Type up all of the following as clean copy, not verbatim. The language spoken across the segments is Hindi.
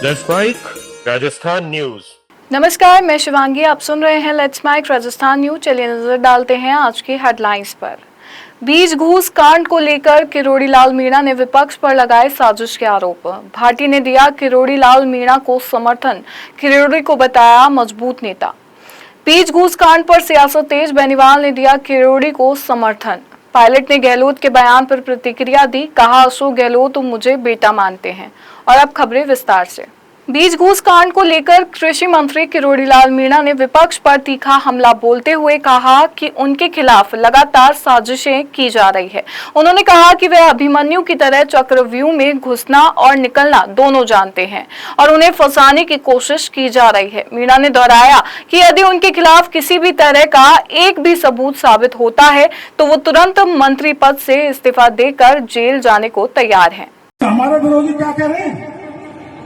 Let's mic Rajasthan news. नमस्कार, मैं शिवांगी। आप सुन रहे हैं लेट्स माइक राजस्थान न्यूज। चलिए नजर डालते हैं आज की हेडलाइंस पर। बीज घूस कांड को लेकर किरोड़ी लाल मीणा ने विपक्ष पर लगाए साजिश के आरोप। भाटी ने दिया किरोड़ी लाल मीणा को समर्थन, किरोड़ी को बताया मजबूत नेता। बीज घूस कांड पर सियासत तेज, बेनीवाल ने दिया किरोड़ी को समर्थन। पायलट ने गहलोत के बयान पर प्रतिक्रिया दी, कहा अशोक गहलोत तो मुझे बेटा मानते हैं। और अब खबरें विस्तार से। बीज घूस कांड को लेकर कृषि मंत्री किरोड़ी लाल मीणा ने विपक्ष पर तीखा हमला बोलते हुए कहा कि उनके खिलाफ लगातार साजिशें की जा रही है। उन्होंने कहा कि वे अभिमन्यु की तरह चक्रव्यूह में घुसना और निकलना दोनों जानते हैं और उन्हें फंसाने की कोशिश की जा रही है। मीणा ने दोहराया कि यदि उनके खिलाफ किसी भी तरह का एक भी सबूत साबित होता है तो वो तुरंत मंत्री पद से इस्तीफा देकर जेल जाने को तैयार है। हमारे विरोधी क्या कह रहे हैं?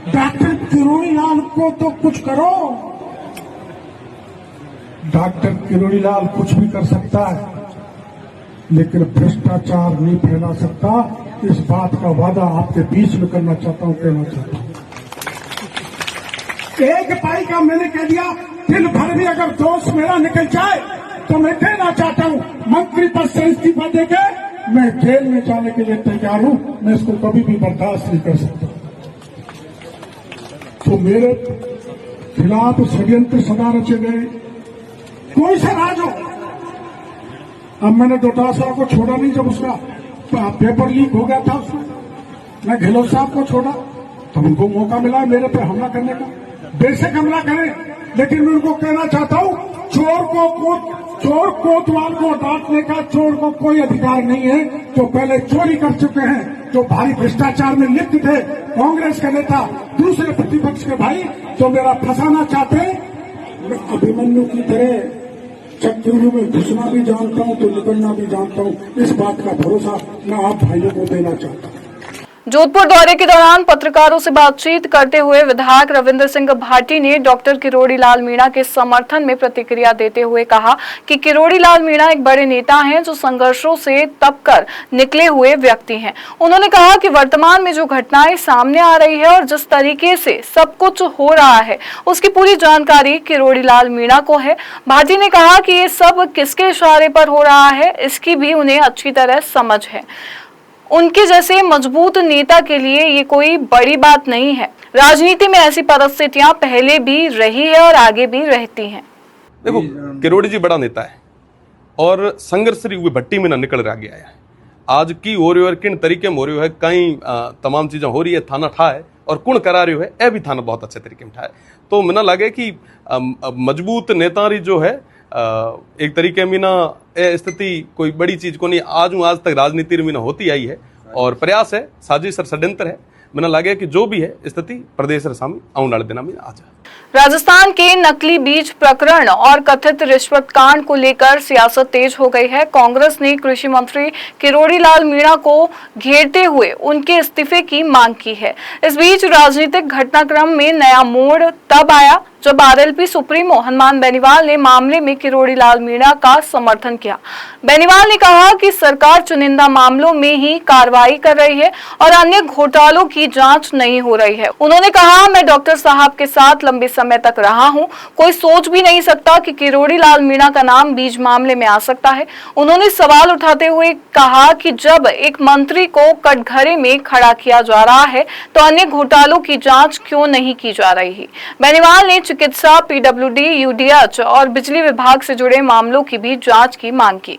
डॉक्टर किरोड़ी लाल को तो कुछ करो। डॉक्टर किरोड़ी लाल कुछ भी कर सकता है, लेकिन भ्रष्टाचार नहीं फैला सकता। इस बात का वादा आपके बीच में करना चाहता हूं, कहना चाहता हूं। एक पाई का मैंने कह दिया, दिन भर भी अगर दोष मेरा निकल जाए तो मैं कहना चाहता हूं मंत्री पद से इस्तीफा देके मैं जेल में जाने के लिए तैयार हूं। मैं इसको कभी भी बर्दाश्त नहीं कर सकता। तो मेरे खिलाफ षड्यंत्र सदा रचे गए, कोई सा राज हो। अब मैंने डोटासरा को छोड़ा नहीं, जब उसका पेपर लीक हो गया था उसमें मैं गहलोत साहब को छोड़ा, तो उनको मौका मिला मेरे पे हमला करने का। बेशक हमला करें, लेकिन मैं उनको कहना चाहता हूं चोर कोतवाल को डांटने का चोर को कोई अधिकार नहीं है। जो पहले चोरी कर चुके हैं, जो भारी भ्रष्टाचार में लिप्त थे, कांग्रेस के नेता, दूसरे प्रतिपक्ष के भाई जो मेरा फंसाना चाहते हैं, मैं अभिमन्यु की तरह चक्रव्यूह में घुसना भी जानता हूं तो निकलना भी जानता हूं। इस बात का भरोसा मैं आप भाइयों को देना चाहता हूं। जोधपुर दौरे के दौरान पत्रकारों से बातचीत करते हुए विधायक रविंद्र सिंह भाटी ने डॉक्टर किरोड़ी लाल मीणा के समर्थन में प्रतिक्रिया देते हुए कहा कि किरोड़ी लाल मीणा एक बड़े नेता हैं जो संघर्षों से तप कर निकले हुए व्यक्ति हैं। उन्होंने कहा कि वर्तमान में जो घटनाएं सामने आ रही है और जिस तरीके से सब कुछ हो रहा है उसकी पूरी जानकारी किरोड़ी लाल मीणा को है। भाटी ने कहा कि ये सब किसके इशारे पर हो रहा है इसकी भी उन्हें अच्छी तरह समझ है। उनके जैसे मजबूत नेता के लिए ये कोई बड़ी बात नहीं है। राजनीति में ऐसी परिस्थितियां पहले भी रही है और आगे भी रहती हैं। देखो, किरोड़ी जी बड़ा नेता है और संघर्ष हुए भट्टी में ना निकल रहा गया है। आज की हो रही है, किन तरीके में हो रही है, कई तमाम चीजें हो रही है। थाना ठा है और कुण करा रही है, यह भी थाना बहुत अच्छे तरीके में ठा है। तो मैंने लगे कि मजबूत नेता जो है एक तरीके में ना स्थिति कोई बड़ी चीज को नहीं। आज तक राजनीति में ना होती आई है और प्रयास है, साजिश और षड्यंत्र है। मैंने लगे कि जो भी है स्थिति प्रदेश सामने आने वाले दिनों में आ जाए। राजस्थान के नकली बीज प्रकरण और कथित रिश्वत कांड को लेकर सियासत तेज हो गई है। कांग्रेस ने कृषि मंत्री किरोड़ी लाल मीणा को घेरते हुए उनके इस्तीफे की मांग की है। इस बीच राजनीतिक घटनाक्रम में नया मोड़ तब आया जब आरएलपी सुप्रीमो हनुमान बेनीवाल ने मामले में किरोड़ी लाल मीणा का समर्थन किया। बेनीवाल ने कहा कि सरकार चुनिंदा मामलों में ही कार्रवाई कर रही है और अन्य घोटालों की जांच नहीं हो रही है। उन्होंने कहा, मैं डॉक्टर साहब के साथ लंबे समय तक रहा हूं, कोई सोच भी नहीं सकता कि किरोड़ी लाल मीणा का नाम बीज मामले में आ सकता है। उन्होंने सवाल उठाते हुए कहा कि जब एक मंत्री को कटघरे में खड़ा किया जा रहा है तो अन्य घोटालों की जांच क्यों नहीं की जा रही। बेनीवाल ने चिकित्सा, पीडब्ल्यूडी, यूडीएच और बिजली विभाग से जुड़े मामलों की भी जांच की मांग की।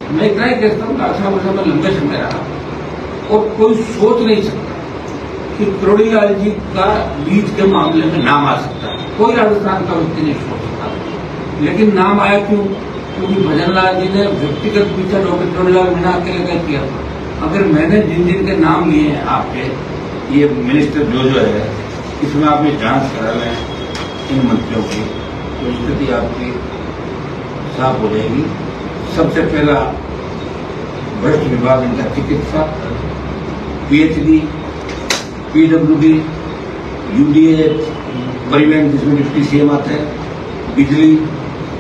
मैं इतना ही कहता हूँ, डॉक्टर में लंबे समय रहा और कोई सोच नहीं सकता कि किरोड़ी लाल जी का बीज के मामले में नाम आ सकता है। कोई राजस्थान का व्यक्ति नहीं सोच सकता, लेकिन नाम आया क्यों? क्योंकि भजन लाल जी ने व्यक्तिगत पीछा डॉक्टर किरोड़ी लाल मीणा अकेले का किया था। अगर मैंने जिन के नाम लिए हैं आपके, ये मिनिस्टर जो है, इसमें आप ये जांच करा लें इन मंत्रियों की, तो स्थिति आपकी साफ हो जाएगी। सबसे पहला भ्रष्ट विभाग इनका चिकित्सा, पीएचडी, पीडब्ल्यूडी, यूडीएच, परिवहन जिसमें डिप्टी सीएम आते हैं, बिजली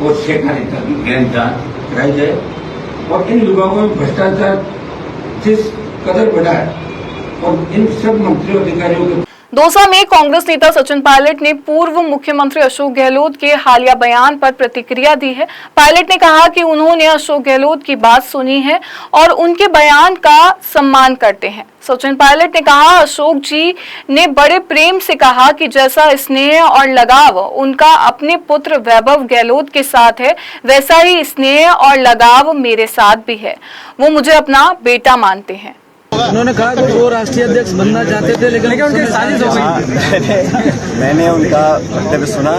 और सहकारिता की गहन जांच कराई जाए और इन विभागों में भ्रष्टाचार जिस कदर बढ़ा है और इन सब मंत्रियों अधिकारियों के दौसा में कांग्रेस नेता सचिन पायलट ने पूर्व मुख्यमंत्री अशोक गहलोत के हालिया बयान पर प्रतिक्रिया दी है। पायलट ने कहा कि उन्होंने अशोक गहलोत की बात सुनी है और उनके बयान का सम्मान करते हैं। सचिन पायलट ने कहा, अशोक जी ने बड़े प्रेम से कहा कि जैसा स्नेह और लगाव उनका अपने पुत्र वैभव गहलोत के साथ है, वैसा ही स्नेह और लगाव मेरे साथ भी है। वो मुझे अपना बेटा मानते हैं। उन्होंने कहा कि वो राष्ट्रीय अध्यक्ष बनना चाहते थे, लेकिन उनकी साजिश हो गई। मैंने उनका वक्तव्य सुना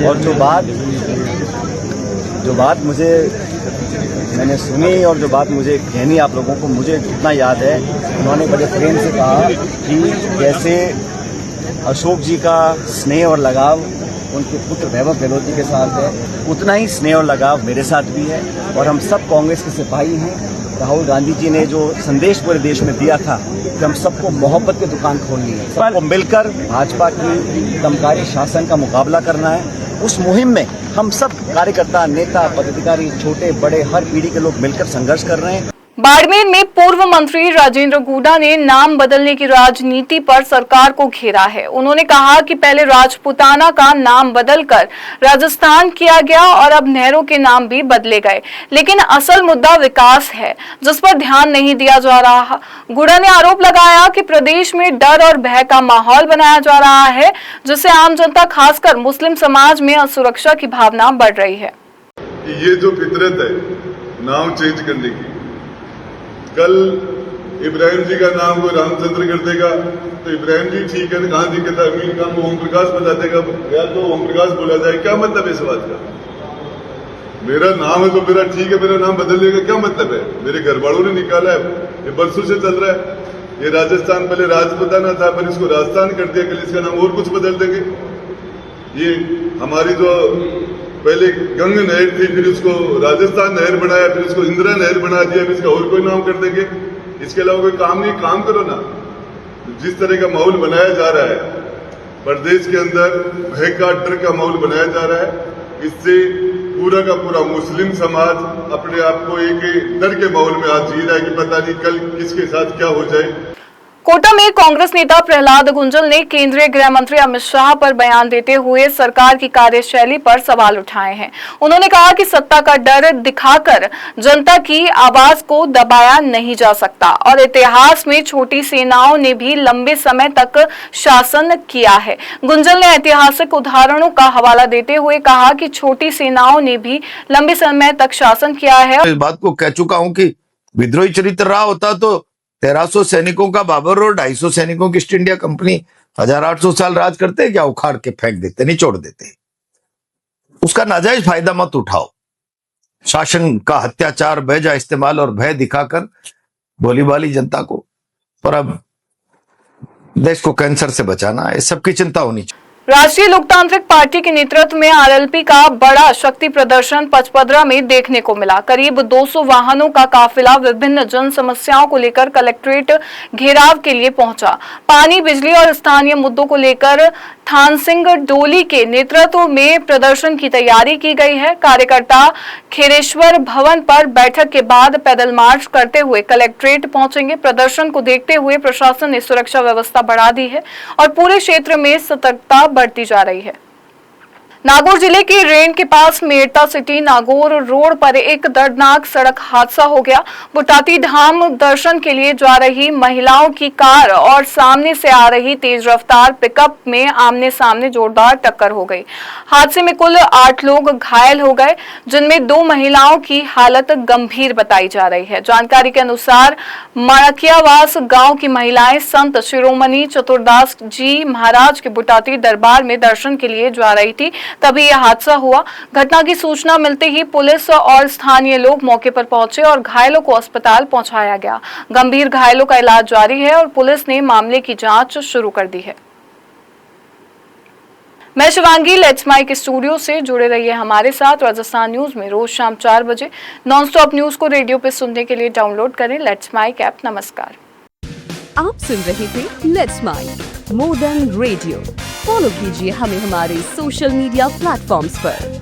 और जो बात मुझे मैंने सुनी और जो बात मुझे कहनी आप लोगों को, मुझे जितना याद है, उन्होंने बड़े प्रेम से कहा कि जैसे अशोक जी का स्नेह और लगाव उनके पुत्र वैभव गहलोत जी के साथ है, उतना ही स्नेह और लगाव मेरे साथ भी है। और हम सब कांग्रेस के सिपाही हैं। राहुल गांधी जी ने जो संदेश पूरे देश में दिया था कि हम सबको मोहब्बत की दुकान खोलनी है, सबको मिलकर भाजपा की दमकारी शासन का मुकाबला करना है, उस मुहिम में हम सब कार्यकर्ता, नेता, पदाधिकारी, छोटे बड़े हर पीढ़ी के लोग मिलकर संघर्ष कर रहे हैं। बाड़मेर में पूर्व मंत्री राजेंद्र गुडा ने नाम बदलने की राजनीति पर सरकार को घेरा है। उन्होंने कहा कि पहले राजपूताना का नाम बदलकर राजस्थान किया गया और अब नहरों के नाम भी बदले गए, लेकिन असल मुद्दा विकास है, जिस पर ध्यान नहीं दिया जा रहा। गुडा ने आरोप लगाया कि प्रदेश में डर और भय का माहौल बनाया जा रहा है, जिससे आम जनता, खासकर मुस्लिम समाज में असुरक्षा की भावना बढ़ रही है। ये जो फितरत है नाम चेंज करने की, कल इब्राहिम जी का नाम वो रामचंद्र कर देगा तो इब्राहिम जी ठीक है, कहाँ दिक्कत है, अमीर खान को ओम प्रकाश बता देगा, या तो ओम प्रकाश बोला जाए, क्या मतलब है इस बात का? मेरा नाम है तो मेरा ठीक है, मेरा नाम बदलने का क्या मतलब है? मेरे घर वालों ने निकाला है, ये बरसों से चल रहा है। ये राजस्थान पहले राजपूताना था, पर इसको राजस्थान कर दिया, कल इसका नाम और कुछ बदल देंगे। ये हमारी जो पहले गंग नहर थी, फिर उसको राजस्थान नहर बनाया, फिर उसको इंदिरा नहर बना दिया, फिर इसका और कोई नाम कर देंगे। इसके अलावा कोई काम नहीं, काम करो ना। जिस तरह का माहौल बनाया जा रहा है प्रदेश के अंदर, भय का, डर का माहौल बनाया जा रहा है, इससे पूरा का पूरा मुस्लिम समाज अपने आप को एक डर के माहौल में आज जी रहा है कि पता नहीं कल किसके साथ क्या हो जाए। कोटा में कांग्रेस नेता प्रहलाद गुंजल ने केंद्रीय गृह मंत्री अमित शाह पर बयान देते हुए सरकार की कार्यशैली पर सवाल उठाए हैं। उन्होंने कहा कि सत्ता का डर दिखाकर जनता की आवाज को दबाया नहीं जा सकता और इतिहास में छोटी सेनाओं ने भी लंबे समय तक शासन किया है। गुंजल ने ऐतिहासिक उदाहरणों का हवाला देते हुए कहा कि छोटी सेनाओं ने भी लंबे समय तक शासन किया है। इस बात को कह चुका हूं कि विद्रोही चरित्र रहा होता तो 1300 सैनिकों का बाबर और 250 सैनिकों की ईस्ट इंडिया कंपनी 1800 साल राज करते, क्या उखाड़ के फेंक देते, निचोड़ देते। उसका नाजायज फायदा मत उठाओ। शासन का अत्याचार, बेजा इस्तेमाल और भय दिखाकर भोली भाली जनता को, और अब देश को कैंसर से बचाना है, सबकी चिंता होनी चाहिए। राष्ट्रीय लोकतांत्रिक पार्टी के नेतृत्व में आरएलपी का बड़ा शक्ति प्रदर्शन पचपदरा में देखने को मिला। करीब 200 वाहनों का काफिला विभिन्न जन समस्याओं को लेकर कलेक्ट्रेट घेराव के लिए पहुंचा। पानी, बिजली और स्थानीय मुद्दों को लेकर थान सिंह डोली के नेतृत्व में प्रदर्शन की तैयारी की गई है। कार्यकर्ता खेरेश्वर भवन पर बैठक के बाद पैदल मार्च करते हुए कलेक्ट्रेट पहुंचेंगे। प्रदर्शन को देखते हुए प्रशासन ने सुरक्षा व्यवस्था बढ़ा दी है और पूरे क्षेत्र में सतर्कता बढ़ती जा रही है। नागौर जिले के रेन के पास मेरता सिटी नागौर रोड पर एक दर्दनाक सड़क हादसा हो गया। बुटाती धाम दर्शन के लिए जा रही महिलाओं की कार और सामने से आ रही तेज रफ्तार पिकअप में आमने सामने जोरदार टक्कर हो गई। हादसे में कुल 8 लोग घायल हो गए, जिनमें 2 महिलाओं की हालत गंभीर बताई जा रही है। जानकारी के अनुसार मणकियावास गांव की महिलाएं संत शिरोमणि चतुरदास जी महाराज के बुटाती दरबार में दर्शन के लिए जा रही थी, तभी यह हादसा हुआ। घटना की सूचना मिलते ही पुलिस और स्थानीय लोग मौके पर पहुंचे और घायलों को अस्पताल पहुंचाया गया। गंभीर घायलों का इलाज जारी है और पुलिस ने मामले की जांच शुरू कर दी है। मैं शिवांगी, लेट्स माइक स्टूडियो से जुड़े रहिए हमारे साथ। राजस्थान न्यूज में रोज शाम 4 बजे नॉन स्टॉप न्यूज को रेडियो पे सुनने के लिए डाउनलोड करें लेट्स माइक ऐप। नमस्कार। आप सुन रहे थे let's mike more than radio. Follow कीजिए हमें हमारे सोशल मीडिया प्लेटफॉर्म्स पर।